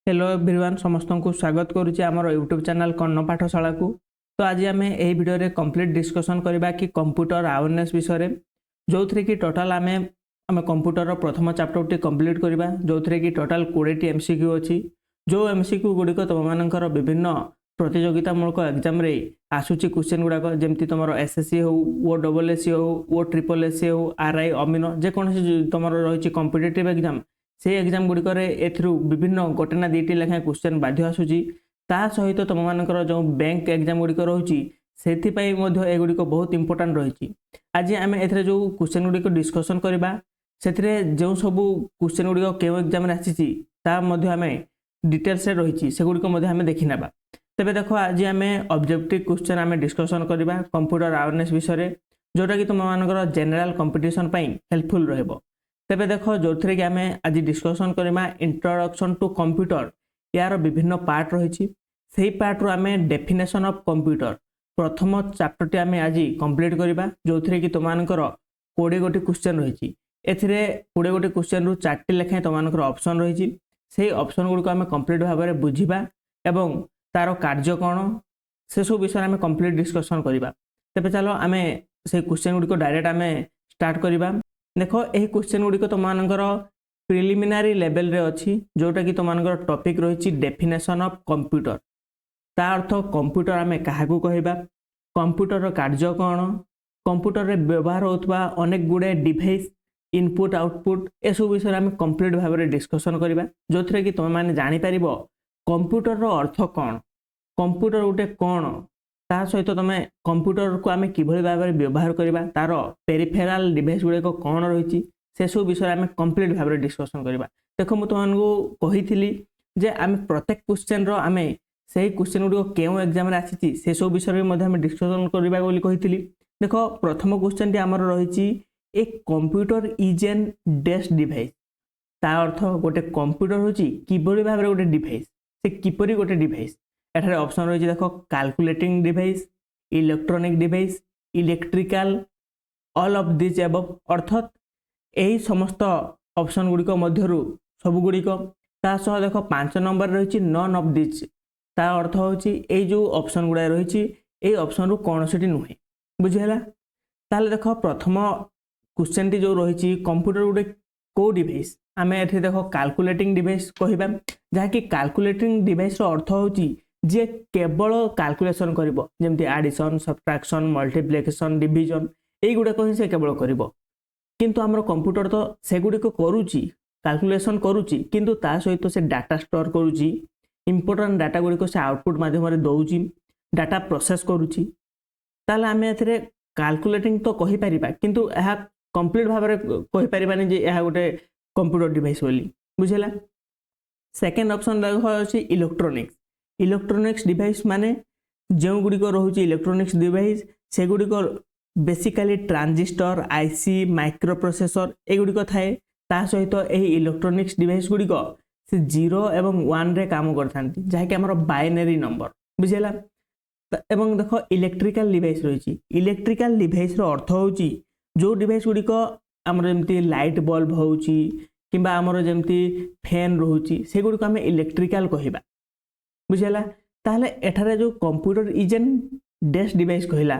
Hello everyone समस्त को स्वागत करुच्ची आम यूट्यूब चैनल कर्ण पाठशाला को। तो आज आम यही वीडियो रे कंप्लीट डिस्कशन करबा कि कंप्यूटर अवेयरनेस विषय जो थी कि टोटाल आम कंप्यूटर प्रथम चैप्टर टी कंप्लीट करबा जो थी कि टोटाल 20 एमसीक्यू अच्छी जो एमसीक्यू गुड़िक तुम मानकर विभिन्न प्रतियोगितामूलक एग्जाम रे आसूची क्वेश्चन गुड़ाक जमती तुम एसएससी हो ओ डबल एससी हो ओ ट्रिपल एससी हो आरआई अमीनो जेकोसी तुम रही कॉम्पिटिटिव एग्जाम से एग्जाम गुड़िक एथरू विभिन्न गोटे ना दुईटी लेखाएं क्वेश्चन बाध्य आसूची ता सहित तुम मानकर जो बैंक एग्जाम गुड़िक रही से एगुड़िक बहुत इंपोर्टाट रही। आज आम ए जो क्वेश्चन गुड़िक डिस्कसन करवा से जो सब क्वेश्चन गुड़िक क्यों एग्जाम आसी आम डिटेल्स रही से गुड़िक आम देखी ना। तेज देख आज आम ऑब्जेक्टिव क्वेश्चन आम डिस्कसन करवा कंप्यूटर अवेयरनेस विषय जोटा कि तुम मानकर जनरल कंपटीशन हेल्पफुल रहिबो। तेज देख जो थी कि आम आज डिस्कसन करवा इंट्रोडक्शन टू कंप्यूटर यार विभिन्न पार्ट रही से पार्ट रू आम डेफिनेशन ऑफ कंप्यूटर प्रथम चैप्टर टी आम आज कंप्लीट करवा जो थी कि तुम मानकर 20 गोटी क्वेश्चन रही एथिरे 20 गोटी क्वेश्चन रू 4टी लेखाएं तुम मानकर ऑप्शन रही से ऑप्शन गुड़िक आम कंप्लीट भाव में बुझा एवं तार कार्य कौन से सब विषय आम कंप्लीट डिस्कसन करवा। तेज चलो आम से क्वेश्चन गुड़िक डायरेक्ट आम स्टार्ट करवा। देख यही क्वेश्चन गुड़िक तुम मानकर प्रिलिमिनारी लेवल रे अच्छी जोटा कि तुम मानकर टॉपिक रही डेफिनेशन ऑफ कंप्यूटर ता अर्थ कंप्यूटर आम क्या कहवा कंप्यूटर कार्य कौन कंप्यूटर रे व्यवहार होता अनेक गुड़े डिवाइस इनपुट आउटपुट ए सब विषय आम कंप्लीट भाव में डिस्कसन करवा जो थी कि तुम मैंने जापर कंप्यूटर रो अर्थ कौन कंप्यूटर गोटे कौन ता सहित तुम कंप्यूटर को आम कि भाव में व्यवहार करवा तार पेरिफेराल डिवाइस गुड़ाक कौन रही से सब विषय आम कंप्लीट भाव में डिस्कसन करवा। देख मुझे तुमको कही जे आम प्रत्येक क्वेश्चन आम से क्वेश्चन गुड़िक क्यों एग्जाम आसी से सब विषय में डिस्कसन करवा कही। देख प्रथम क्वेश्चन टी आमर रही ए computer is an desk device ता अर्थ गोटे कंप्यूटर हूँ किभली भाव में गोटे डिवाइस से किपरि गोटे डिवाइस एठारे ऑप्शन रही देख calculating device electronic device electrical all of this above अर्थात यही समस्त ऑप्शन गुड़िक मध्यरु सब गुड़िक सह देख 5 नंबर रही नॉन ऑफ दिस ता अर्थ होची ए जो ऑप्शन गुड़ा रही ए ऑप्शन रु कौन सी नुहे बुझीगला। ताले देख प्रथम क्वेश्चन टी जो रही कंप्यूटर गोटे को डिवाइस आम ए देख कैलकुलेटिंग डिवाइस कहवा जहाँकि कैलकुलेटिंग डिवाइस अर्थ होची जे केवल कैलकुलेशन करिवो जेमती एडिशन सब्ट्रैक्शन मल्टीप्लिकेशन डिवीजन एई गुड़ाक ही से केवल करिवो किंतु आमर कंप्यूटर तो से गुड़िक करुची कैलकुलेशन करुची किंतु ता सहित से डाटा स्टोर करुची इंपोर्टेंट डाटा गुड़िक से आउटपुट माध्यम दौची डाटा प्रोसेस करुची ताले आम एथिरे कैलकुलेटिंग तो कहि परिबा किंतु यह कंप्लीट भाव में कहि परिबानी जे यह गोटे कंप्यूटर डिवाइस बोली बुझेला। सेकेंड ऑप्शन अछि इलेक्ट्रॉनिक्स इलेक्ट्रॉनिक्स डिवाइस माने जो गुड़िक रोचे इलेक्ट्रॉनिक्स डिवाइस से गुड़िक basically transistor IC microprocessor एगुड़िक थाए ता सहित यही इलेक्ट्रॉनिक्स डिवाइस गुड़िक से 0 एवं 1 रे काम करता जहाँकि आमर बाइनरी नंबर बुझेला। एवं देख इलेक्ट्रिकल डिवाइस रही इलेक्ट्रिकल डिवाइस रो अर्थ होची जो डिवाइस गुड़िक आमर जमती लाइट बल्ब होची किंबा आमर जमती फैन रोची से गुड़िक आम इलेक्ट्रिकल कहवा बुझेला। ताहले एठारे जो computer is an desk device कहला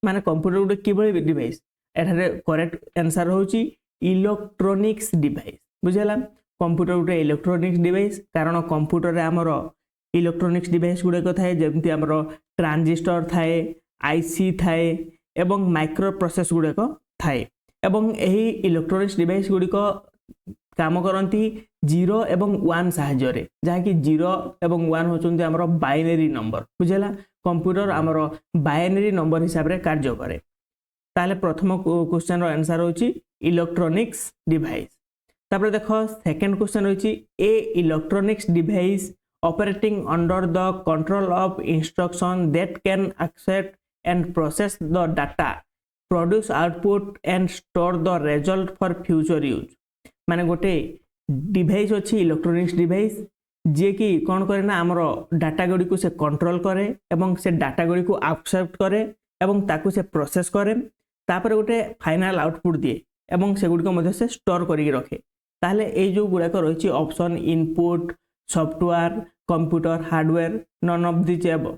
माने कंप्यूटर गोटे किभली डिवाइस एठारे करेक्ट आंसर होची इलेक्ट्रॉनिक्स डिवाइस बुझेला। कंप्यूटर गोटे इलेक्ट्रॉनिक्स डिवाइस कारण कंप्यूटर रे आमर इलेक्ट्रॉनिक्स डिवाइस गुड़ाक थाए जमती आमर ट्रांजिस्टर थाए आईसी थाए एवं माइक्रो प्रोसेस गुड़ाक थाए एवं यही इलेक्ट्रॉनिक्स डिवाइस गुड़िक काम करती 0 एवं 1 साहाय्य जहाँकि 0 एवं 1 होचुंती आमर बाइनरी नंबर बुझेला कंप्यूटर आमर बाइनरी नंबर हिसाब रे कार्य करे। ताले प्रथम क्वेश्चन रो आंसर होची इलेक्ट्रॉनिक्स डिवाइस। तापर देख सेकंड क्वेश्चन होची a electronics device operating under the control of instruction that can accept and process the data produce output and store the result for future use माने गोटे device अच्छी electronics device जे कि कौन करे ना आमर डाटा गुड़ी को से कंट्रोल करे एवं से डाटा गुड़ी को एक्सेप्ट करे एवं ताकू से प्रोसेस करे तापर गोटे फाइनल आउटपुट दिए एवं से गुड़ी को मध्य से स्टोर करके रखे ताहले ए जो गुड़ाक रही option input software computer hardware none of this above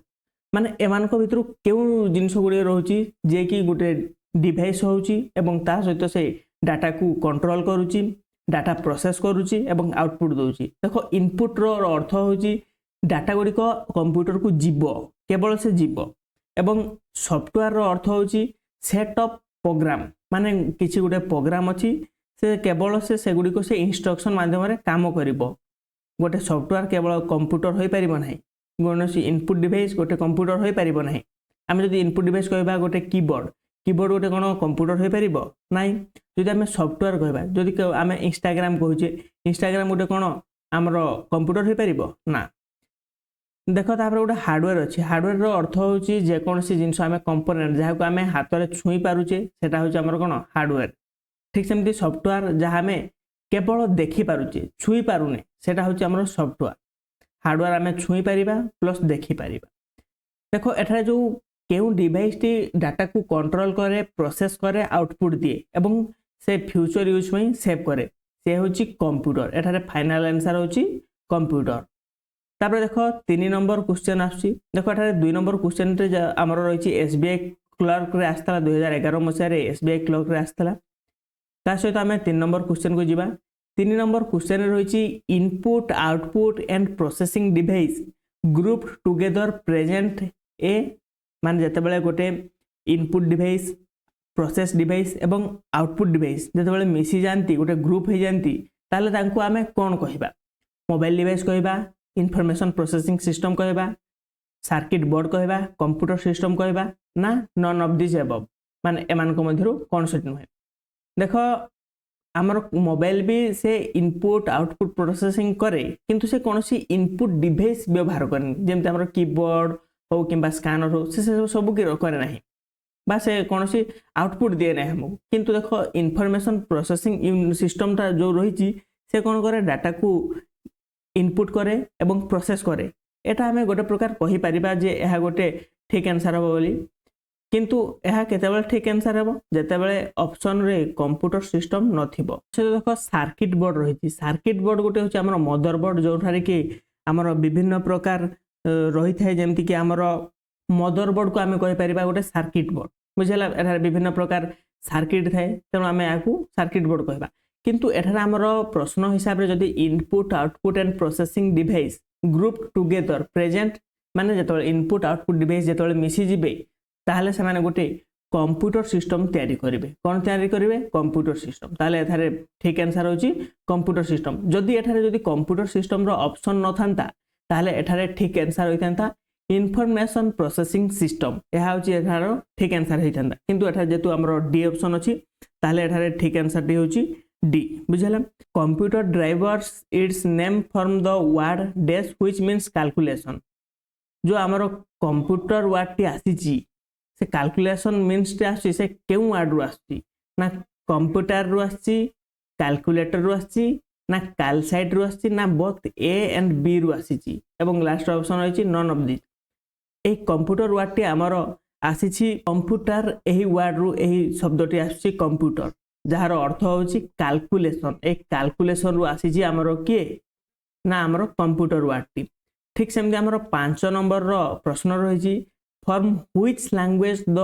माने एमानक भितर केउ जिनिस गुडी रहउची जे कि गुटे डिवाइस होउची एवं ता सहित से डाटा को कंट्रोल करूची डाटा प्रोसेस करूची एवं आउटपुट दोची देखो इनपुट रो अर्थ होउची डाटा गुडी को कंप्यूटर को जीवो केवल से जीवो एवं सॉफ्टवेयर रो अर्थ होउची सेट ऑफ प्रोग्राम माने किछि गुटे प्रोग्राम अछि से केवल से गुडी को से इंस्ट्रक्शन माध्यम रे काम करिवो गोटे सॉफ्टवेयर केवल कंप्यूटर होई परिबो नाही कोनोसी इनपुट डिवाइस गोटे कंप्यूटर होई परिबो नाही आमे जदि इनपुट डिवाइस कहबा गोटे कीबोर्ड कीबोर्ड गोटे कोन कंप्यूटर होई परिबो नाही जदि आमे सॉफ्टवेयर कहबा जदि आमे इंस्टाग्राम कहूचे इंस्टाग्राम गोटे कोन हमरो कंप्यूटर होई परिबो ना देखो तापर गोटे हार्डवेयर अछि हार्डवेयर रो अर्थ होची जे कोनसी जिंस आमे कंपोनेंट जहा को आमे हाथ रे छुई पारुचे सेटा होची हमरो कोन हार्डवेयर ठीक सेमती सॉफ्टवेयर जहा में केवल देखि पारुचे छुई पारुने सेटा होची हमरो सॉफ्टवेयर हार्डवेयर आमे छुई पारिबा प्लस देखि पारिबा देखो एठारे जो केउ डिवाइस टी डाटा को कंट्रोल करे प्रोसेस करे आउटपुट दिए एवं से फ्यूचर यूज में सेव करे से होची कंप्यूटर एठारे फाइनल आंसर होची कंप्यूटर तापर देखो 3 नंबर क्वेश्चन आछि देखो एठारे 2 नंबर क्वेश्चन रे हमरो रहिची एसबीआई क्लर्क रे आस्तला 2011 मसिया रे एसबीआई क्लर्क रे आस्तला ता सहित आमे 3 नंबर क्वेश्चन को जिबा 3 नंबर क्वेश्चन रे रहिची input output and processing device group together present ए मान जते बेले गोटे इनपुट डिवाइस प्रोसेस डिवाइस एवं आउटपुट डिवाइस जते बेले मिसी जानती गोटे ग्रुप हे जानती ताले तांको आमे कोन कहिबा मोबाइल डिवाइस कहिबा इंफॉर्मेशन प्रोसेसिंग सिस्टम कहबा सर्किट बोर्ड कहबा कंप्यूटर सिस्टम कहबा ना नन ऑफ दिस अबव माने एमान को मध्यरु कोन सेट नहे देखो हमर मोबाइल भी से इनपुट आउटपुट प्रोसेसिंग करे किंतु से कोनसी इनपुट डिवाइस व्यवहार करनी जेमते हमर कीबोर्ड हो किंबा स्कैनर हो से सब की करे नाही बा से कोनसी आउटपुट दिए नाही हम किंतु देखो इंफॉर्मेशन प्रोसेसिंग सिस्टम ता जो रही से कोन करे डाटा को इनपुट करे एवं प्रोसेस करे एटा हमें गोटे प्रकार कहि परिबा जे एहा गोटे ठीक आंसर हो बोली किंतु एहा केतेबेले ठीक आंसर हेबो जेतेबेले ऑप्शन रे कंप्यूटर सिस्टम नथिबो से देखो सर्किट बोर्ड रही सर्किट बोर्ड गोटे होची हमर मदरबोर्ड जो थारे कि हमर विभिन्न प्रकार रही थाए जेमति कि हमर मदरबोर्ड को हमें कहि परिबा गोटे सर्किट बोर्ड बुझला एठारे विभिन्न प्रकार सर्किट थाए तेनो हमें आकू सर्किट बोर्ड कहबा किंतु एठारे हमर प्रश्न हिसाब रे जदी input output and processing device group together present माने जेतोले इनपुट आउटपुट डिवाइस जेतोले मिसी जिबे ताहले से माने गोटे कंप्यूटर सिस्टम तयारी करिवे कोन तयारी करिवे कंप्यूटर सिस्टम ताहले एथारे ठीक आंसर होची कंप्यूटर सिस्टम जदी एठारे जदी कंप्यूटर सिस्टम रो ऑप्शन न थांता ताहले एठारे ठीक आंसर होइतांता इंफॉर्मेशन प्रोसेसिंग सिस्टम एहा होची एठारो ठीक आंसर होइतांता किंतु एठारे जेतु हमरो डी ऑप्शन अछि ताहले एठारे ठीक आंसर डी होची डी बुझला computer drivers it's name from the word dash which means calculation जो हमरो कंप्यूटर वर्ड टी आसीची से कैलकुलेशन मींस टी आसी से केउ वर्ड रु आसी ना कंप्यूटर रु आसी कैलकुलेटर रु आसी ना कैलसाइट रु आसी ना बोथ ए एंड बी रु आसीची एवं लास्ट ऑप्शन होइची नन ऑफ दिस ए कंप्यूटर वर्ड टी हमरो आसीची कंप्यूटर एही वर्ड रु एही शब्दटी आसी कंप्यूटर जहार अर्थ होची कैलकुलेशन एक कैलकुलेशन रु आसीची हमरो के ना हमरो कंप्यूटर वर्ड टी ठीक सेमती हमरो 5 नंबर रो प्रश्न रहिची from which language the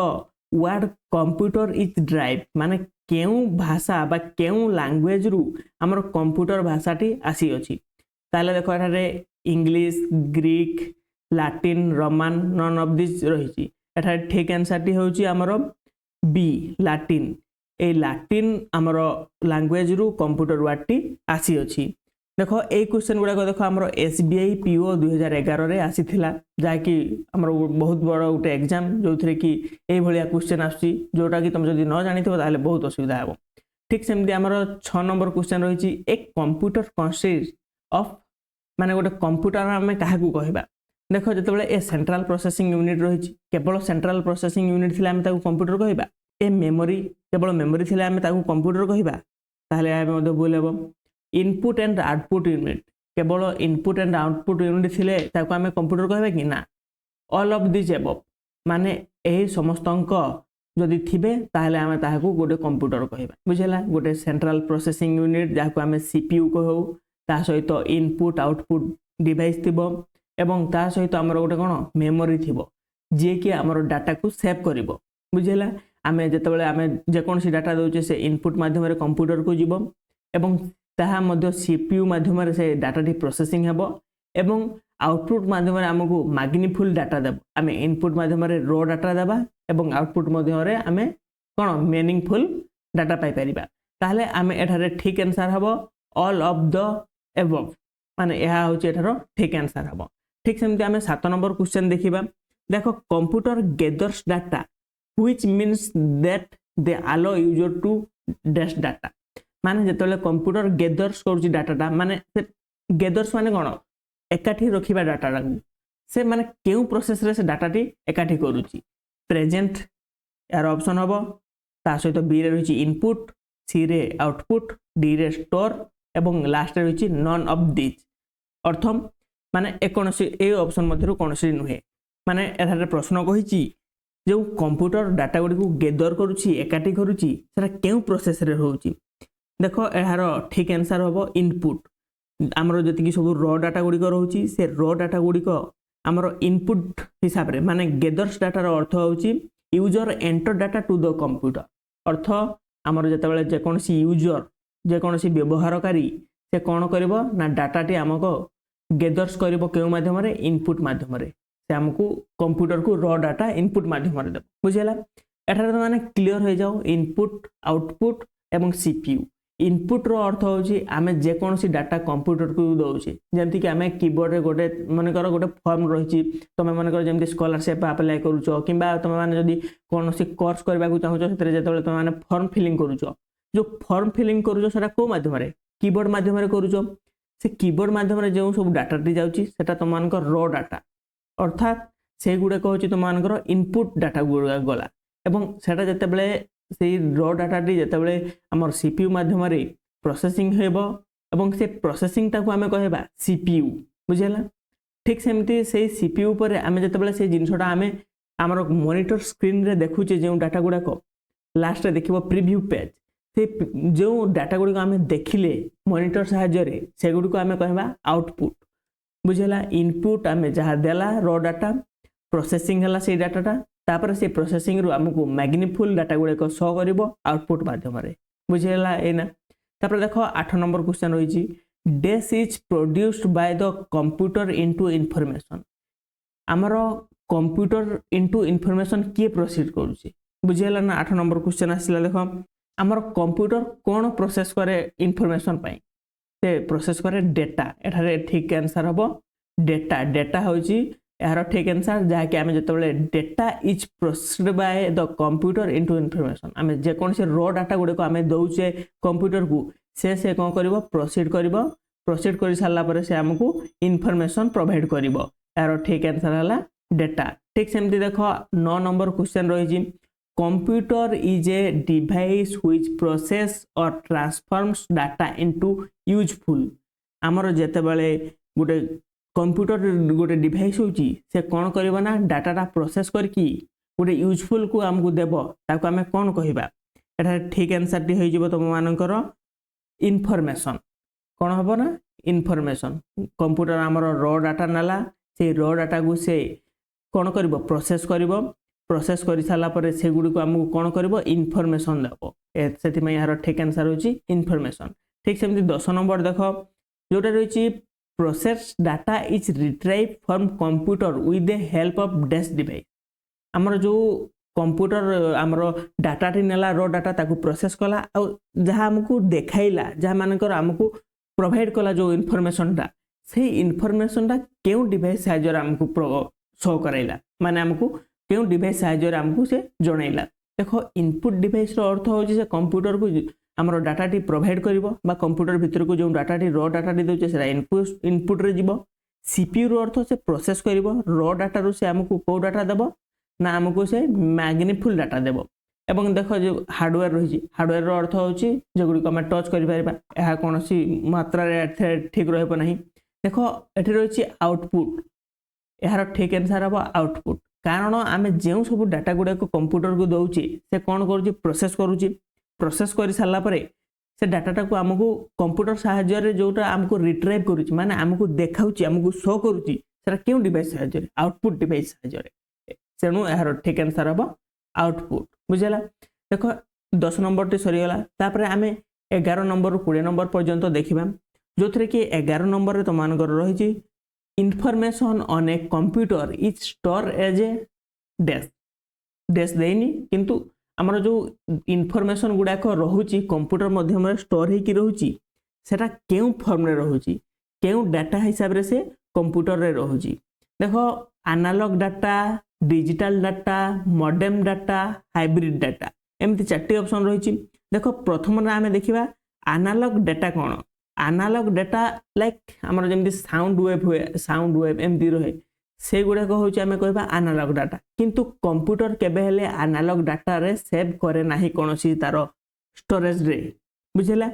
word computer is derived माने केउ भाषा बा केउ लैंग्वेज रु हमरो कंप्यूटर भाषाटी आसी अछि ताले देखो एठारे English Greek Latin Roman none of this रहिची एठारे ठीक आंसर टी होची हमरो बी लैटिन ए लैटिन हमरो लैंग्वेज रु कंप्यूटर वर्ड टी आसी अछि देखो ए क्वेश्चन गुडा को देखो हमरो एसबीआई पीओ 2011 रे आसीथिला जाकी हमरो बहुत बड़ उटे एग्जाम जोथरे कि ए भलिया क्वेश्चन आसी जोटा कि तुम जदी न जानिथबो ताले बहुत असुविधा हेबो ठीक सेमदी हमरो 6 नंबर क्वेश्चन रहिची एक कंप्यूटर कंसिस्ट ऑफ माने गोटे कंप्यूटर हमें काहा को कहबा देखो जतबेले ए सेंट्रल प्रोसेसिंग यूनिट रहिची केवल सेंट्रल प्रोसेसिंग यूनिट थिला हम ताको कंप्यूटर कहबा ए मेमोरी केवल मेमोरी थिला हम ताको कंप्यूटर कहबा ताले आबे मधे बोल हेबो इनपुट एंड आउटपुट यूनिट केवल इनपुट एंड आउटपुट यूनिट थिले ताको हमें कंप्यूटर कहबा कि ना ऑल ऑफ दिस अबव माने एही समस्तंक जदि थिबे ताले हमें ताको गोटे कंप्यूटर कहबा बुझला गोटे सेंट्रल प्रोसेसिंग यूनिट जाको हमें सीपीयू कहू ता सहित इनपुट आउटपुट डिवाइस थिबो एवं ता सहित आमर गोटे कौन मेमोरी थिबो जे कि आमर डाटा को सेव करिवो बुझिला आमे जेतेबेले आमे जे कोनसी डाटा दउचे से इनपुट माध्यम रे कंप्यूटर को जीवो एवं ताहा मध्य सीपीयू माध्यम रे से डाटा टी प्रोसेसिंग हेबो एवं आउटपुट माध्यम रे हमकु मैग्नीफुल डाटा देबो आमे इनपुट माध्यम रे रो डाटा देबा एवं आउटपुट माध्यम रे आमे कोन मीनिंगफुल डाटा पाई परिबा ताहले आमे एठारे ठीक आंसर हबो ऑल ऑफ द एबव माने एहा होची एठारो ठीक आंसर हबो ठीक सेमति आमे 7 नंबर क्वेश्चन देखिबा देखो computer gathers data which means that they allow user to dash data माने जेतले कंप्यूटर गेदर्स करूची डाटाटा माने से गेदर्स माने कोन एकाठी रखिबा डाटा से माने केउ प्रोसेस रे से डाटाटी एकाठी करूची प्रेजेंट यार ऑप्शन हबो ता सहित बी रे रहिची इनपुट सी रे आउटपुट डी रे स्टोर एवं लास्ट रे रहिची नॉन ऑफ दिस अर्थ माने एकोनसी ए ऑप्शन मध्यरु कोनसी नुहे माने एठारे प्रश्न कहिची जो कंप्यूटर डाटा गुडी को गेदर करूची एकाठी करूची सेटा केउ प्रोसेस रे होउची देखो एहारो ठीक आंसर हबो इनपुट हमरो जति की सब रॉ डाटा गुडी को रहउची से रॉ डाटा गुडी को हमरो इनपुट हिसाब रे माने गेदर्स डाटा रो अर्थ होउची user enter data to the computer अर्थ हमरो जेतेबेले जे कोनसी यूजर जे कोनसी व्यवहारकारी से कोन करबो ना डाटा टी हमको गेदर्स करबो केउ माध्यम रे इनपुट माध्यम रे से हमको कंप्यूटर को रॉ डाटा इनपुट माध्यम रे देबो बुझिला एठारे तो माने क्लियर हो जाओ इनपुट आउटपुट एवं सीपीयू इनपुट रो अर्थ होची आमे जे कोनसी डाटा कंप्यूटर को दउची जेमति कि आमे कीबोर्ड रे गोटे माने कर गोटे फॉर्म रहिची तमे माने कर जेमति स्कॉलरशिप अप्लाई करूचो किबा तमे माने जदी कोनसी कोर्स करबा को चाहूचो सेतरे जेतबेले तमे माने फॉर्म फिलिंग करूचो जो फॉर्म फिलिंग करूचो सेटा को माध्यम रे कीबोर्ड माध्यम रे करूचो से कीबोर्ड माध्यम रे जो सब डाटा टी जाउची सेटा तम मानकर रॉ डाटा अर्थात से गुडे कहउची तम मानकर इनपुट डाटा गुडा गला एवं सेटा जेतेबेले से रॉ डाटा टी जेतेबेले हमर सीपीयू माध्यम रे प्रोसेसिंग हेबो एवं से प्रोसेसिंग ता को हमें कहबा सीपीयू बुझेला ठीक सेमती से सीपीयू पर हमें जेतेबेले से जिनसटा हमें हमर मॉनिटर स्क्रीन रे देखुचे जे डाटा गुडा को लास्ट रे देखिबो प्रीव्यू पेज से जो डाटा गुडी को हमें देखिले मॉनिटर सहायता रे से गुडी को हमें कहबा आउटपुट बुझेला इनपुट हमें जहा देला रॉ डाटा प्रोसेसिंग हला से डाटाटा तापर से प्रोसेसिंग रु हमको मैग्नीफुल डाटा गुडे को शो करिवो आउटपुट माध्यम रे बुझेला एना तापर देखो 8 नंबर क्वेश्चन होईची dash is produced by the computer into information हमरो कंप्यूटर इनटू इंफॉर्मेशन के प्रोसीड करूची बुझेला ना 8 नंबर क्वेश्चन आसिला देखो हमरो कंप्यूटर कोन प्रोसेस करे इंफॉर्मेशन पाई से प्रोसेस करे डेटा एठारे ठीक आंसर हबो डेटा डेटा होची यार ठीक आंसर जहा कि हमें जेतबेले data is processed by the computer into information हमें जे कोन से रॉ डाटा गुडे को हमें दउचे कंप्यूटर को से कोन करबो प्रोसीड करि साला पर से हमको इंफॉर्मेशन प्रोवाइड करबो यार ठीक आंसर हला डेटा ठीक सेमती देखो 9 नंबर क्वेश्चन रही computer is a device which process और ट्रांसफॉर्म्स डाटा इनटू यूजफुल हमर जेतेबेले गुडे कंप्यूटर गोटे डिवाइस होची से कोन करबो ना डाटाटा प्रोसेस करकी गोटे यूजफुल को हमको देबो ताको हमें कोन कहिबा एटा ठीक आंसर टी होई जिवो तम मानकर इंफॉर्मेशन कोन हबो ना इंफॉर्मेशन कंप्यूटर हमर रॉ डाटा नाला से रॉ डाटा को से कोन करबो प्रोसेस करि साला पर से गुडी को हमको कोन करबो इंफॉर्मेशन देबो सेति में यार ठीक आंसर होची इंफॉर्मेशन ठीक सेमति 10 नंबर देखो जोटा रहिची process data is retrieve from computer with the help of dash device हमर जो कंप्यूटर हमर डाटा टी नेला रॉ डाटा ताको प्रोसेस कला आ जहा हमको देखाइला जहा मानकर हमको प्रोवाइड कला जो इंफॉर्मेशन ता से इंफॉर्मेशन ता केउ डिवाइस साइजर हमको शो कराइला माने हमको केउ डिवाइस साइजर हमको से जणाइला देखो इनपुट डिवाइस रो अर्थ होची से कंप्यूटर को हमरो डाटा टी प्रोवाइड करिवो बा कंप्यूटर भीतर को जो डाटा टी रॉ डाटा टी दोचे सेरा इनपुट रे जीवो सीपीयू रो अर्थ से प्रोसेस करिवो रॉ डाटा रो से हमको को डाटा देबो ना हमको से मैग्नीफुल डाटा देबो एवं देखो जो हार्डवेयर रही हार्डवेयर रो अर्थ होची जे गुडी को हम टच करि परबा एहा कोनसी मात्रा रे ठीक रहबो नाही देखो एठी रही आउटपुट एहार ठीक आंसर हबो आउटपुट कारण आमे जेउ सब डाटा गुडा को कंप्यूटर को दउची से कोन करूची प्रोसेस कर साला परे से डाटा को आमको कंप्यूटर साहाय्य जोटा आमको रिट्राइव करुच्ची माने आमको देखाउची आमको शो करुच्ची सेटा केउ डिवाइस साहाय्य आउटपुट डिवाइस साहाय्य तेणु यार ठीक आंसर हम आउटपुट बुझेला। देख 10 नंबर टी सरीगला तापर आम 11 नंबर 20 नंबर पर्यंत देखा जो थे कि 11 नंबर तुम रही information on a computer is store as a dash dash देनी किंतु आमर जो इनफॉरमेशन गुड़ाक रोचे कंप्यूटर मध्यम स्टोर होगी रोचे सेटा केउ फॉर्म रे रोचे केउ डाटा हिसाब से कंप्यूटर रे रोचे देख analog data digital data modem data hybrid data एमती 4टी ऑप्शन रही। देख प्रथम आम देखा एनालॉग डाटा कौन एनालॉग डाटा लाइक आमर जमी साउंड वेव हुए साउंड वेव एमती रहे से गुड़ाक हूँ आम कह एनालॉग डाटा किंतु कंप्यूटर केबेले एनालॉग डाटा रे सेव करे नाही कौन सी तार स्टोरेज रे बुझेला।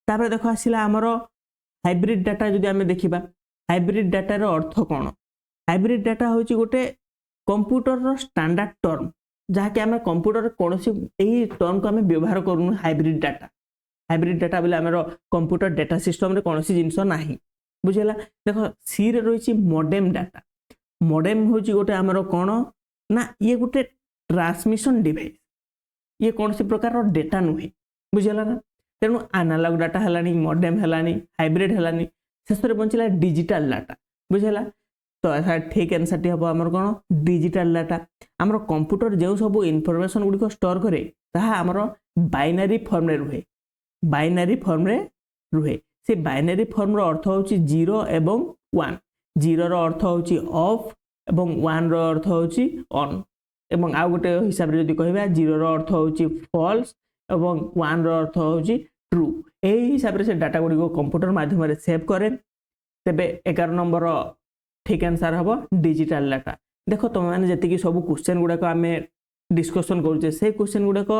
तापर देख आसला आमर हाइब्रिड डाटा जदि आम देखा हाइब्रिड डाटार अर्थ कौन हाइब्रिड डाटा हूँ गोटे कंप्यूटर स्टैंडर्ड टर्म जहाँकि आम कंप्यूटर कौन यही टर्म को आम व्यवहार करूँ हाइब्रिड डाटा बोले आमर कंप्यूटर डाटा सिस्टम रे कौन जिनस ना बुझेला। देख सी रे रही मॉडेम डाटा मॉडेम हूँ गोटे आमर कौन ना ये गोटे ट्रांसमिशन डिवाइस ये कौन सी प्रकार डेटा नुहे बुझेला ना तेणु एनालॉग डाटा है मॉडेम है हाइब्रिड है शेष में बंचला डिजिटल डाटा बुझेला। तो ठीक आंसर टी हम आमर कौन डिजिटल डाटा आमर कंप्यूटर जो सब इनफॉरमेशन गुड़िक स्टोर करे ताहा आमर बाइनरी फॉर्म रे रुहे बाइनरी फॉर्म रे रुहे से बाइनरी फॉर्म रो अर्थ होची 0 एवं 1 0 रो अर्थ होची ऑफ एवं 1 रो अर्थ होची ऑन एवं आ गोटे हिसाब रे जदि कहबा 0 रो अर्थ होची फॉल्स एवं 1 रो अर्थ होची ट्रू एही हिसाब रे से डाटा गुड़िक कंप्यूटर माध्यम रे सेव करे तेबे 11 नंबर ठीक आंसर हम डिजिटल डाटा। देख तुम मैंने जी सब क्वेश्चन गुड़ाक आम डिस्कसन करुचे से क्वेश्चन गुड़ाक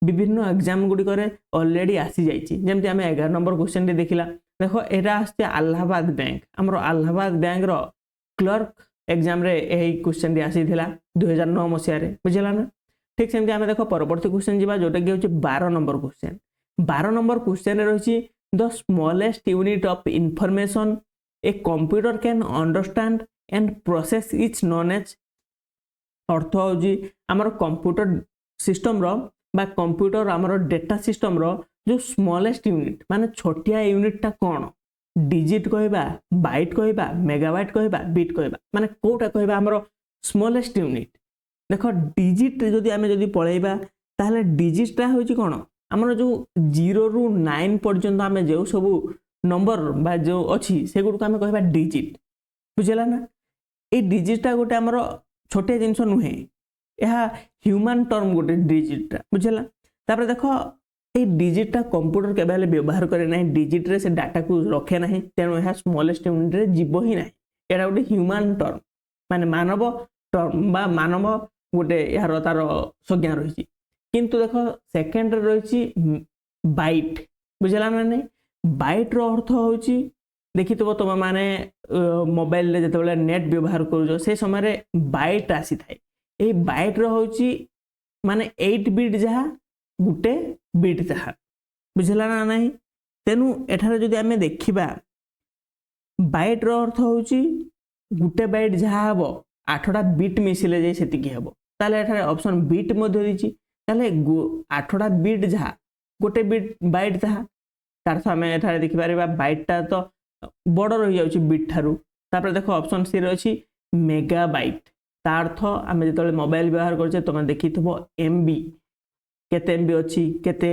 विभिन्न एग्जाम गुड़िक ऑलरेडी आसी जाती आम 11 नंबर क्वेश्चन टी देखला देख यहाँ आसছে अलाहाबाद बैंक आमर अलाहाबाद बैंक रो क्लर्क एग्जाम रे यही क्वेश्चन टी आसी 2009 मसीह बुझेगा ना। ठीक सेमती आम देख परवर्ती क्वेश्चन जी जोटा कि हूँ 12 नंबर क्वेश्चन 12 नंबर क्वेश्चन रही the smallest unit of information a computer can understand and process is known as अर्थ हूँ आमर कंप्यूटर सिस्टम रो बा कंप्यूटर आमर डेटा सिस्टम रो जो स्मॉलेस्ट यूनिट माने छोटिया यूनिटा कौन डिजिट कहबा बाइट कहबा मेगाबाइट कहबा बिट कहबा माने कोटा कहबा आमर स्मॉलेस्ट यूनिट। देख डिजिट जदि आमे जदि पळैबा ताहले डिजिटटा होची कौन आमर जो 0 रु 9 पर्यंत आमे जो सब नंबर बा जो अच्छी से गुड़ को आम कह डिजिट बुझेगा ना ये डिजिटा गोटे आमर छोटे जिनस नुहे यह ह्यूमन टर्म गोटे डिजिटा बुझेगा। तापर देख ये डिजिटा कंप्यूटर केबे व्यवहार करे ना डिजिट रे से डाटा को रखे ना तेणु यह स्मॉलेस्ट यूनिट रे जीव ही ना यहाँ गोटे ह्यूमन टर्म माने मानव टर्म बा मानव गोटे यार तार संज्ञा रही किंतु देख सेकेंड रही बाइट बुझेगा ना नहीं बाइट रो अर्थ होची देखि तो तुम माने मोबाइल रे जते नेट व्यवहार करूजो से समय बाइट आसी थाए ए बाइट रो होची माने 8 बिट जहा गुटे बिट जहा बुझला ना नहीं तेनु एठारे जदि आमे देखिबा बाइट रो अर्थ होची गुटे बाइट जहा हबो 8टा बिट मिसिले जे सेतिकी हबो ताले एठारे ऑप्शन बिट मध्ये दिछि ताले 8टा बिट जहा गुटे बिट बाइट जहा तारथ आम एठारे देखिपारे बाइटटा तो बड़ रही जाउची बिट ठारू तापर देखो ऑप्शन सी रही मेगाबाइट तार्थ आम जो मोबाइल व्यवहार करछे तुम देखिथबो एमबी केते एमबी अच्छी केते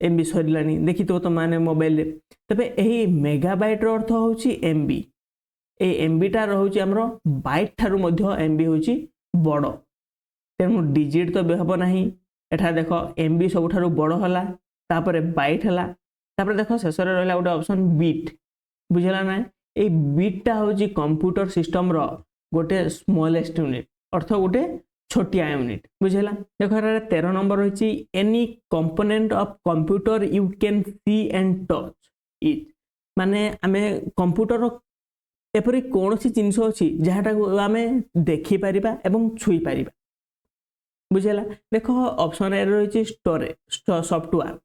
एमबी सरिलानी देखिथबो तुम माने मोबाइल रे तबे एही मेगाबाइट रो अर्थ होची एमबी ए एमबी टा रहउची हमरो बाइट ठारू मध्य एमबी होची बड़ तेणु डिजिट तो बेहब नाही एठा देखो एमबी सबठारू बड़ हला तापर बाइट हला तापर देखो शेष रहा गोटे ऑप्शन बिट बुझेगा ना ये बिटा हूँ कंप्यूटर सिस्टम रो गोटे स्मॉलेस्ट यूनिट अर्थ गोटे छोटिया यूनिट बुझेगा। देखो 13 नंबर रही any component of computer you can see and touch it माने आमे कंप्यूटर एपरी कौन सी जिनस अच्छी जहाँटा आम देखिपर एवं छुई पार बुझेगा। देख ऑप्शन ए रही स्टोरेज सॉफ्टवेयर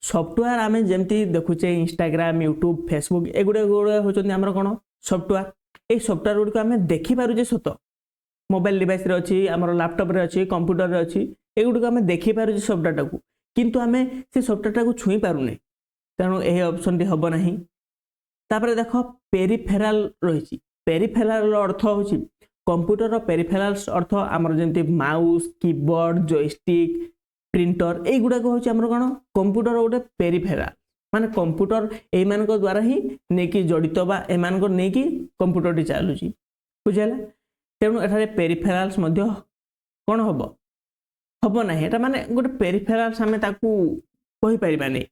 सॉफ्टवेयर आम जमी देखुचे इंस्टाग्राम यूट्यूब फेसबुक एगुड़े होती आमर कौन सॉफ्टवेयर ये सॉफ्टवेयर गुड़िक आम देखिपारे सत मोबाइल डिवाइस रे अच्छी आम लैपटॉप रे अच्छी कंप्यूटर रे अच्छी एगुड़िक आम देखिपारे सॉफ्टवेयर टाक किंतु आम से सॉफ्टवेयर टाक छुई पारुने तेणु यही ऑप्शन टी हम ना तापर देख पेरिफेराल रही पेरिफेराल अर्थ हूँ कंप्यूटर पेरिफेराल्स अर्थ आमर जमी माउस कीबोर्ड जॉयस्टिक प्रिंटर यही हूँ आमर कौन कंप्यूटर गोटे पेरिफेराल माने कंप्यूटर एमान द्वारा ही नहीं जड़ित बा एमान नहीं कि कंप्यूटर टी चलुची बुझेला तेणु एठारे पेरिफेराल्स मध्य कौन हम हम ना एटा माने गोटे पेरिफेराल्स आम कही पारे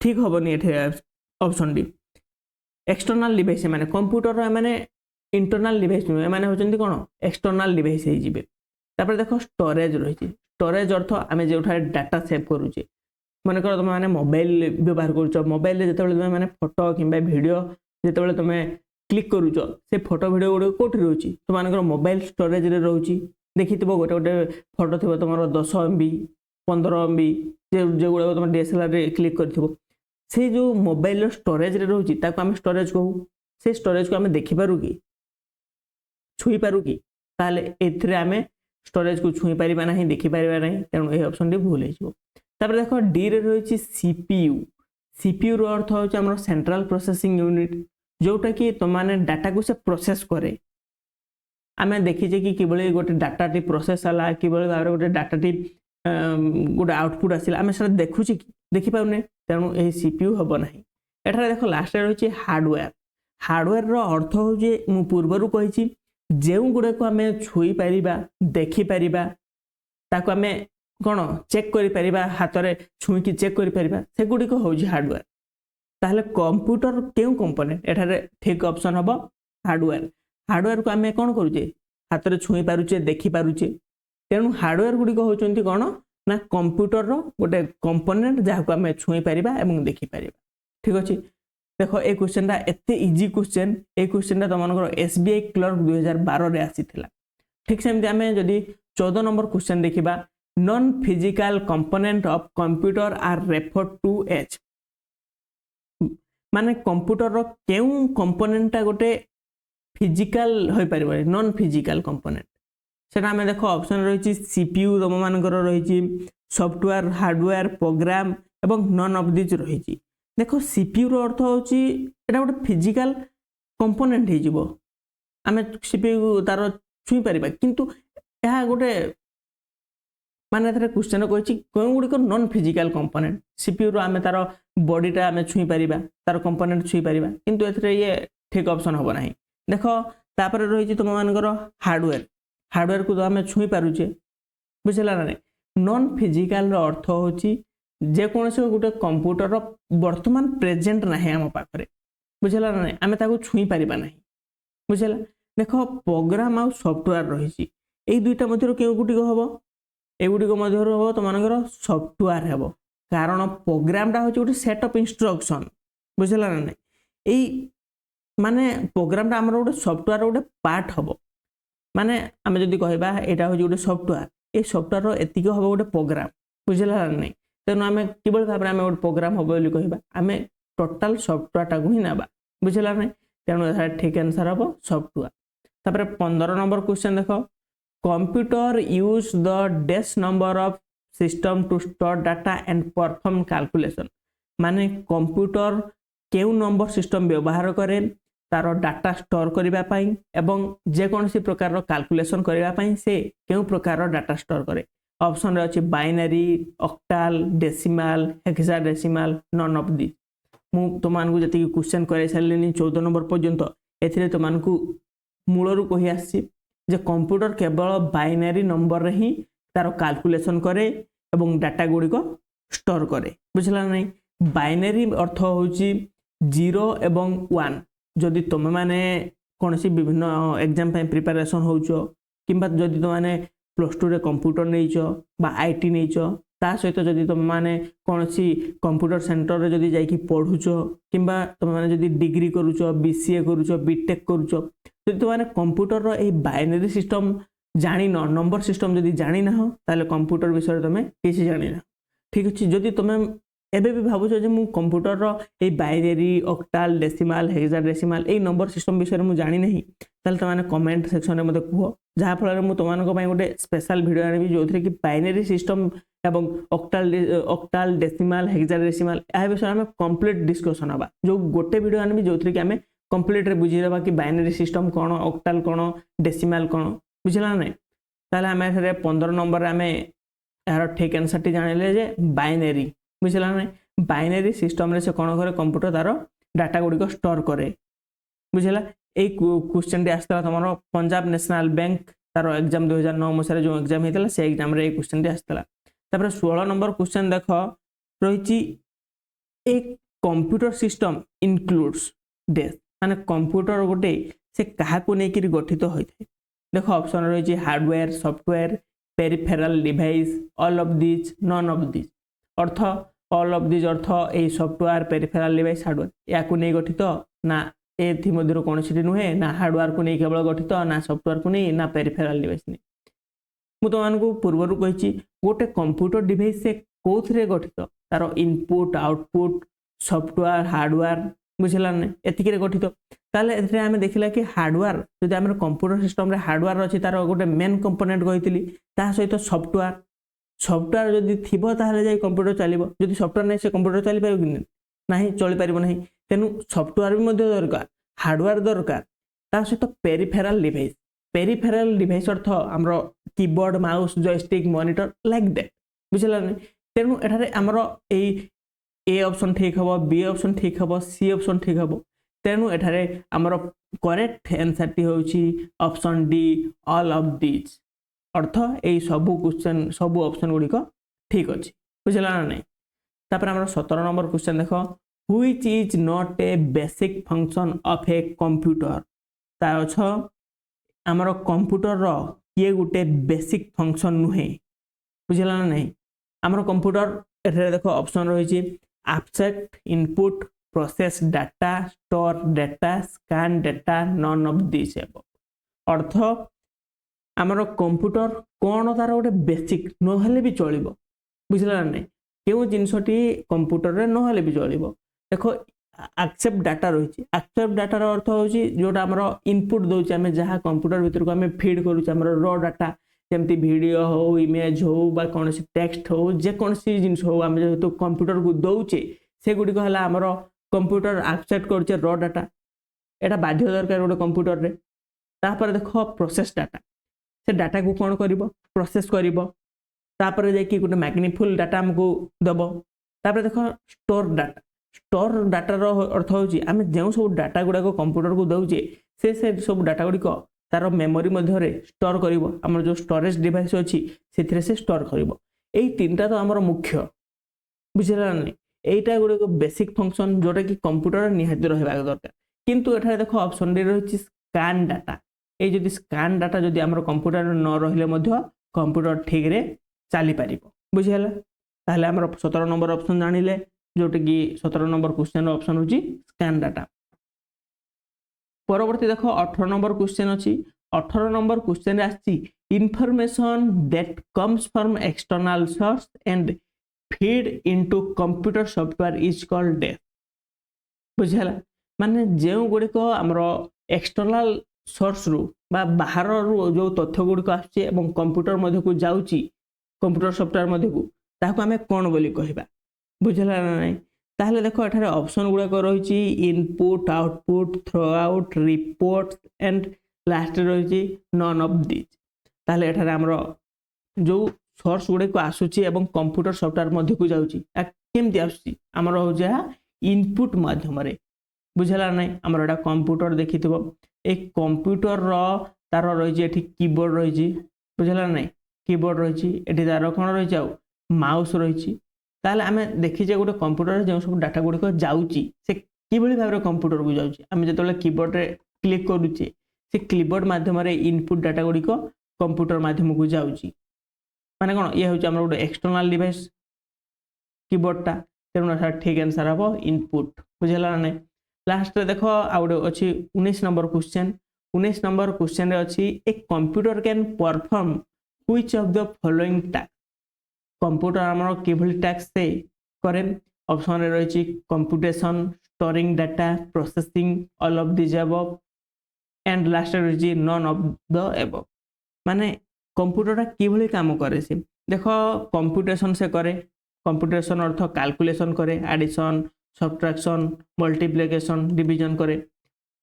ठीक हेनी ये ऑप्शन डी एक्सटर्नाल डिवाइस माने कंप्यूटर माने इंटरनाल डिवाइस नुहे माने होचंती कौन एक्सटर्नाल डिवाइस होइजिबे तापर देखो स्टोरेज रही स्टोरेज अर्थ आम जो डाटा सेव करुचे मन कर तुम मैंने मोबाइल व्यवहार कर मोबाइल जो तुम मैंने फोटो कि वीडियो जो तुम क्लिक करुच से फोटो वीडियो गुड़ कौट रोचे तुम मोबाइल स्टोरेज रे रोचे देखी गोटे गोटे फोटो थी तुम 10 MB 15 MB जो गुड़ा तुम DSLR रे क्लिक कर से जो मोबाइल स्टोरेज रे रोचे आम स्टोरेज कहू से स्टोरेज को आम देखिपारू कि छुई पारू कि ताले एथिरे आमे स्टोरेज को छुई पारिबा नहीं देखि पारिबा नहीं तेणु ये ऑप्शन टी भूल हो तापर देखो डी रे रही सीपीयू सीपीयू रो अर्थ होचे हमर सेंट्रल प्रोसेसिंग यूनिट जोटा कि तुम माने डाटा को से प्रोसेस करे आमे देखिजे कि किबळे गोटे डाटा टी प्रोसेस हला किबळे भाबरे गोटे डाटा टी गोटे आउटपुट आसिला आमे सेटा देखुची देखि पाउने तेणु ए सीपीयू हबो नाही एठारे देखो लास्ट रे रही हार्डवेयर हार्डवेयर रो अर्थ होचे मु पूर्वरु कहिची जेउ गुडे को आमे छुई पारिबा देखि पारिबा ताको आमे कौन चेक कर हाथ में छुईकी चेक कर से गुड़िक हूँ हार्डवेयर ताहले कंप्यूटर क्यों कंपोनेंट एठारे ठीक ऑप्शन हम हार्डवेयर हार्डवेयर को आम कौन करुचे हाथ में छुई पारुचे देखि पारुचे तेणु हार्डवेयर गुड़िक होती कौन ना कंप्यूटर गोटे कंपोनेंट जहाँ को आम छुई पारिबा एवं देखि पारिबा ठीक अच्छे देखो ये क्वेश्चन एत इजी क्वेश्चन ये क्वेश्चन तुम SBI क्लर्क 2012 रे आसीथिला ठीक सेमती आम जदि 14 नंबर क्वेश्चन देखा non physical component of computer are referred to as माने कंप्यूटर रो केउ कंपोनेंटा गोटे फिजिकल होई परिबो नॉन फिजिकल कंपोनेंट सेटा हमें देखो ऑप्शन रही सीपीयू तुम मानकर रही सॉफ्टवेयर हार्डवेयर प्रोग्राम एवं नॉन ऑफ दिस रही देखो सीपीयू रो अर्थ होची एटा गोटे फिजिकल कंपोनेंट हे जिवो आमे सीपीयू तार छुई परिबा किंतु यह गोटे माने क्वेश्चन कही कौन गुड़िक नॉन फिजिकल कंपोनेंट सीपीयू आम तार बॉडीटा आम छुई पारिबा तार कंपोनेंट छुई पारिबा किंतु एथरे ये ठीक ऑप्शन हम ना देखो तापर रही तुम मानकर हार्डवेयर हार्डवेयर को तो आम छुई पारुचे बुझला ना नॉन फिजिकल अर्थ होची जेकोसी गोटे कंप्यूटर वर्तमान प्रेजेंट ना आम पाखे बुझला ना आम ताको छुई पारिबा नहीं बुझला देखो प्रोग्राम आ सॉफ्टवेयर रही यही दुईटा मध्य क्यों गुटिक हम एगुड़िक मध्य हम तुम सॉफ्टवेयर हे कारण प्रोग्रामटा हूँ गोटे सेट ऑफ इंस्ट्रक्शन बुझला ना नहीं यही माने प्रोग्रामटा आमर गोटे सॉफ्टवेयर गोटे पार्ट हम माने आम जदि कहबा एटा हूँ गोटे सॉफ्टवेयर ये सॉफ्टवेयर एतिक हम गोटे प्रोग्राम बुझला ना नहीं तेणु आम किभली भाव में गोटे प्रोग्राम हम बोली कहबा आम टोटाल सॉफ्टवेयर टाक ही ना बुझला ना तेणु ठीक आंसर हम सॉफ्टवेयर तापर 15 नंबर क्वेश्चन देख कंप्यूटर यूज द डेस number of system to store data and perform calculation माने कंप्यूटर केउ नंबर सिस्टम व्यवहार करे तार डाटा स्टोर करबा पई एवं जे कोनसी प्रकार रो कैलकुलेशन करबा पई से केउ प्रकार रो डाटा स्टोर करे ऑप्शन रे अछि binary octal decimal hexadecimal none of this मु तुमन को जति क्वेश्चन करे सारलेनी 14 नंबर पर्यंत एथिरे तुमन को मूलरू कहि आसी जे कंप्यूटर केवल बाइनरी नंबर रे ही तार कैलकुलेशन करे एवं डाटा गुड़िक स्टोर करे बुझला नहीं बाइनरी अर्थ होची 0 एवं 1 जदि तुम माने कोनसी विभिन्न एग्जाम पे प्रिपरेशन होचो किंबा जदि तुम माने +2 रे कंप्यूटर नैचो बा आईटी नैचो ता सहित जदि तुम माने कोनसी कंप्यूटर सेंटर रे जदि जाई पढ़ुचो किंबा तुम माने जदि डिग्री करूचो बीसीए करूचो बीटेक करूचो जदि तुम माने कंप्यूटर रो ए बाइनरी सिस्टम जानी न नंबर सिस्टम जदि जानी ना ताले कंप्यूटर विषय तुम किसी जानी ना ठीक अछि जदि तुम एबे भी भावुछ जे मु कंप्यूटर रो ए बाइनरी ऑक्टाल डेसिमल हेक्साडेसिमल ए नंबर सिस्टम विषय में मु जानि नहीं ताल त माने कमेंट सेक्शन रे मते कुहो जहा फल मु तुमन को पई गोटे स्पेशल वीडियो आनिबि जोथरे कि बाइनरी सिस्टम एवं ऑक्टाल डेसिमल हेक्साडेसिमल ए विषय में कंप्लीट डिस्कशन हबा जो गोटे वीडियो आनिबि जोथरे कि हमें कंप्लीट रे बुझी देबा कि बाइनरी सिस्टम कोन ऑक्टाल कोन डेसिमल कोन बुझला नै ताले हमें 15 नंबर रे हमें यार ठीक आंसर टी जानिले जे बाइनरी बुझला नै बाइनरी सिस्टम रे से कोन करे कंप्यूटर तारो डाटा गुडी को स्टोर करे बुझला ए क्वेश्चन टी आस्ता तमरो पंजाब नेशनल बैंक तारो एग्जाम 2009 मसरे जो एग्जाम हेतला से एग्जाम रे ए क्वेश्चन टी आस्ता तापर 16 नंबर क्वेश्चन देखो रहिची ए कंप्यूटर सिस्टम इंक्लूड्स डेस माने कंप्यूटर गोटे से कहा को नै कि गठित होइथे देखो ऑप्शन रहिची hardware software peripheral device all of this none of this अर्थ ऑल ऑफ दिस अर्थ ए सॉफ्टवेयर पेरिफेरल डिवाइस हार्डवेयर या को नै गठित ना ए थी मध्यरो कोनसिटी नुहे ना हार्डवेयर को नै केवल गठित ना सॉफ्टवेयर को नै ना पेरिफेरल डिवाइस नै मु तो मानकु पूर्वरु कहिची गोटे कंप्यूटर डिवाइस से कोथरे गठित तारो इनपुट आउटपुट सॉफ्टवेयर हार्डवेयर बुझला नै एतिके रे गठित ताले एथरे हमें देखिला कि हार्डवेयर जदि हमर कंप्यूटर सिस्टम रे हार्डवेयर अछि तारो गोटे मेन कंपोनेंट कहितली ता सहित सॉफ्टवेयर जदि थिबो ताले जाय कंप्यूटर चलिबो जदि सॉफ्टवेयर नै से कंप्यूटर चली पाइबो कि नाही चली पारिबो नाही तेनु सॉफ्टवेयर भी मध्ये दरकार हार्डवेयर दरकार ता सहित पेरिफेरल डिवाइस अर्थ हमरो keyboard mouse joystick monitor like that बुझला नै तेनु एठारे हमरो ए ऑप्शन ठीक हबो बी ऑप्शन ठीक हबो सी ऑप्शन ठीक हबो तेनु एठारे हमरो करेक्ट आंसर टी होउची option D all of this अर्थ ए सब क्वेश्चन सब ऑप्शन गुडी को ठीक अछि बुझला नै तापर हमरो 17 नंबर क्वेश्चन देखो which is not a basic function of a computer ता छ हमरो कंप्यूटर रो ये गुटे बेसिक फंक्शन नुहे बुझला नै हमरो कंप्यूटर एठारे देखो option रहिची abstract input process data store data scan data none of these above अर्थ हमरो कंप्यूटर कोन तार गोटे बेसिक न हले भी चलिबो बुझला नै केउ जिंसटी कंप्यूटर रे न हले भी चलिबो देखो एक्सेप्ट डाटा रहिची एक्सेप्ट डाटा रो अर्थ होची जोटा हमरो इनपुट दोची हमें जहा कंप्यूटर भीतर को हमें फीड करू हमरो रॉ डाटा जेमती वीडियो हो इमेज हो बा कोनसी टेक्स्ट हो जे कोनसी जिंस हो हम जे तो कंप्यूटर को दउचे से गुडी को हला हमरो कंप्यूटर एक्सेप्ट करचे रॉ डाटा एटा बाध्य दरकार गोटे कंप्यूटर रे तापर देखो प्रोसेस डाटा से डाटा को कोन करिवो प्रोसेस करिवो तापर जे कि गोटे मैग्नीफुल डाटा हमको दबो तापर देखो स्टोर डाटा रो अर्थ होची हम जेउ सब डाटा गुडा को कंप्यूटर को दउचे से सब डाटा गुडी को तार मेमोरी मध्य रे स्टोर करिवो हमर जो स्टोरेज डिवाइस अछि सेथिरे से स्टोर करिवो एई तीनटा तो हमर मुख्य बुझला नै एटा गुडे को बेसिक फंक्शन जोटा कि कंप्यूटर निहाती रहबा दरकार किंतु एठारे देखो ऑप्शन डी रहछि स्कैन डाटा ए जदि स्कैन डाटा जदि हमर कंप्यूटर न रहिले मध्य कंप्यूटर ठीक रे चली पारिबो बुझियला ताले हमर 17 नंबर ऑप्शन जानिले जोटा कि 17 नंबर क्वेश्चन ऑप्शन होछि स्कैन डाटा परवर्ती देखो 18 नंबर क्वेश्चन अछि 18 नंबर क्वेश्चन रे आछि information that comes from external source and feed into computer software is called डेफ बुझला माने जेउ गुडी को हमरो एक्सटर्नल सोर्स रु बा बाहर रु जो तथ्य गुडी को आछि एवं कंप्यूटर मध्ये को जाउची कंप्यूटर सॉफ्टवेयर मध्ये को ताको हमें कोन बोली कहिबा बुझला नै ताहले देखो एठारे ऑप्शन गुडा को रहिची input output throw out report and last रहिची नॉन ऑफ दिस ताहले एठारे हमरो जो सोर्स गुडे को आसुची एवं कंप्यूटर सॉफ्टवेयर मध्ये को जाउची केमति आसुची हमरो हो जा इनपुट माध्यम रे बुझला नै हमरो एटा कंप्यूटर देखिथिबो एक कंप्यूटर रो तार रहिची एठी कीबोर्ड रहिची बुझला नै कीबोर्ड रहिची एठी तार कोन रहिची आ माउस रहिची ताले हमें देखि जे गोटे कंप्यूटर जे सब डाटा गुडी को जाउची से किबळी भाबरे कंप्यूटर को जाउची हम जेतले कीबोर्ड रे क्लिक करूची से कीबोर्ड माध्यम रे इनपुट डाटा गुडी को कंप्यूटर माध्यम को जाउची माने कोन ये होची हमर गोटे एक्सटर्नल डिवाइस कीबोर्ड टा तेनु ठीक आंसर हबो इनपुट बुझला नै लास्ट रे देखो आ गोटे अछि 19 नंबर क्वेश्चन रे अछि ए computer can perform which of the following task computer हमर केबल टास्क से करे ऑप्शन रे रही computation storing data processing all of this above and last रही नॉन ऑफ द एबव माने कंप्यूटरटा किभली काम करे से देख कंप्यूटेशन से करे कंप्यूटेशन अर्थ कैलकुलेशन करे एडिशन सब्ट्रैक्शन मल्टीप्लिकेशन डिवीजन करे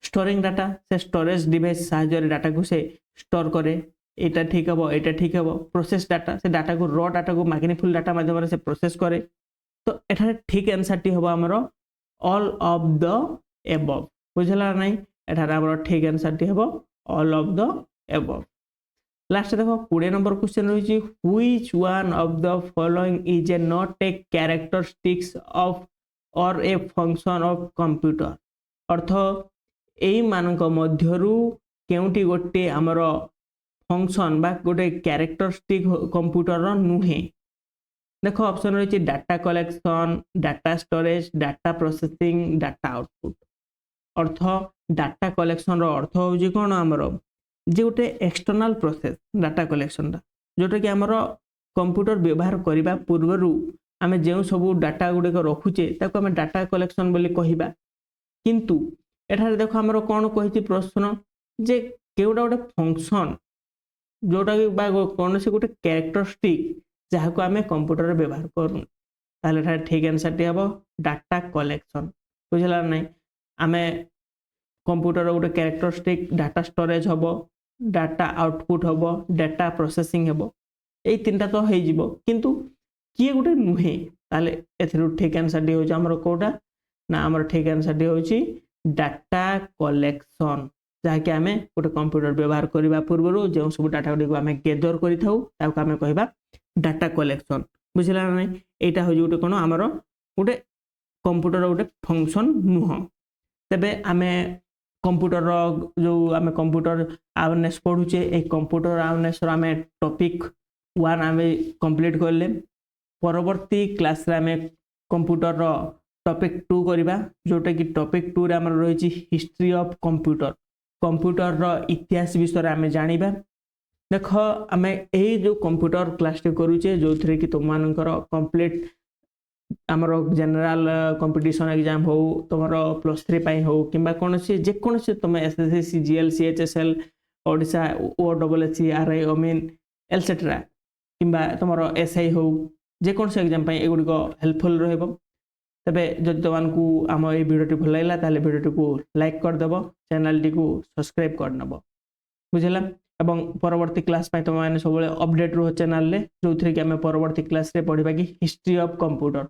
स्टोरिंग डाटा से स्टोरेज डिवाइस साहाय्य डाटा को से स्टोर करे एटा ठीक हम एटा ठीक हम प्रोसेस डाटा से डाटा को रॉ डाटा को मैग्नीफुल डाटा माध्यम से प्रोसेस करे तो एठारे ठीक आंसर टी हम हमर ऑल ऑफ द एबव बुझला नहीं एठारे हमर ठीक आंसर टी हम all of the above last देखो 20 नंबर क्वेश्चन रही which one of the following is a not a characteristics of और ए फंक्शन ऑफ कंप्यूटर अर्थ एई मानक मध्यरु केउटी गोटे हमर फंक्शन बा गोटे कैरेक्टरिस्टिक कंप्यूटर नुहे देखो ऑप्शन रही data collection data storage data processing data output अर्थ डाटा कलेक्शन रो अर्थ होउची कोन हमर जे गोटे एक्सटर्नल प्रोसेस डाटा कलेक्शन जोटा कि आमर कंप्यूटर व्यवहार करने पूर्वर आम जो सब डाटा गुड़िक रखुचे ताको आम डाटा कलेक्शन बोली कहबा किंतु एठारे देखो आमर कौन कही प्रश्न जे केउटा गोटे फंक्शन जोटा कि कौन से गोटे कैरेक्टरिस्टिक जहाँ को आम कंप्यूटर व्यवहार करूँ ताले ठीक आंसर टी हम डाटा कलेक्शन बुझला नहीं आम कंप्यूटर गोटे कैरेक्टरिस्टिक डाटा स्टोरेज हम डाटा आउटपुट हम डाटा प्रोसेसिंग हम यही तीन टा तो हो किंतु किए गोटे नुहे ताले एथरू ठीक आंसर टी होची हमर कोटा ना हमर ठीक आंसर टी होची डाटा कलेक्शन जहाँ कि आम गोटे कंप्यूटर व्यवहार करने पूर्व जो सब डाटा गुड़ी आम गेदर कर कहबा डाटा कलेक्शन बुझला नहीं यहाँ हूँ गोटे कौन आमर गोटे कंप्यूटर गोटे फंक्शन नुह तेबे आम कंप्यूटर जो आम कंप्यूटर अवेयरनेस पढ़ुचे ए कंप्यूटर अवेयरनेस आम टॉपिक 1 आम कंप्लीट करले परवर्ती क्लास रे आम कंप्यूटर टॉपिक 2 करबा जोटा कि टॉपिक 2 रे आम रही हिस्ट्री ऑफ कंप्यूटर इतिहास विषय आम जानिबा देख आम यही जो कंप्यूटर क्लास करुचे जो थरे कि तुम मानकर कंप्लीट आमर जनरल कंपटीशन एग्जाम हो तुम +3 पाई हो किंबा कौन से जेकोसी तुम SSC GL CHSL Odisha OWSC RI अमीन एटसेट्रा किंबा तुम एसआई हो जेकोसी एग्जाम एगुड़िक हेल्पफुल रहिबो तबे जदि तुमको आम ये वीडियो भल लगा ताले वीडियो को लाइक करदेव चैनल टी को सब्सक्राइब करनब बुझला एवं परवर्ती क्लास तुम मैंने सब अपडेट रुह चैनल जो थी कि आम परवर्ती क्लास रे पढ़ा कि हिस्ट्री ऑफ कंप्यूटर।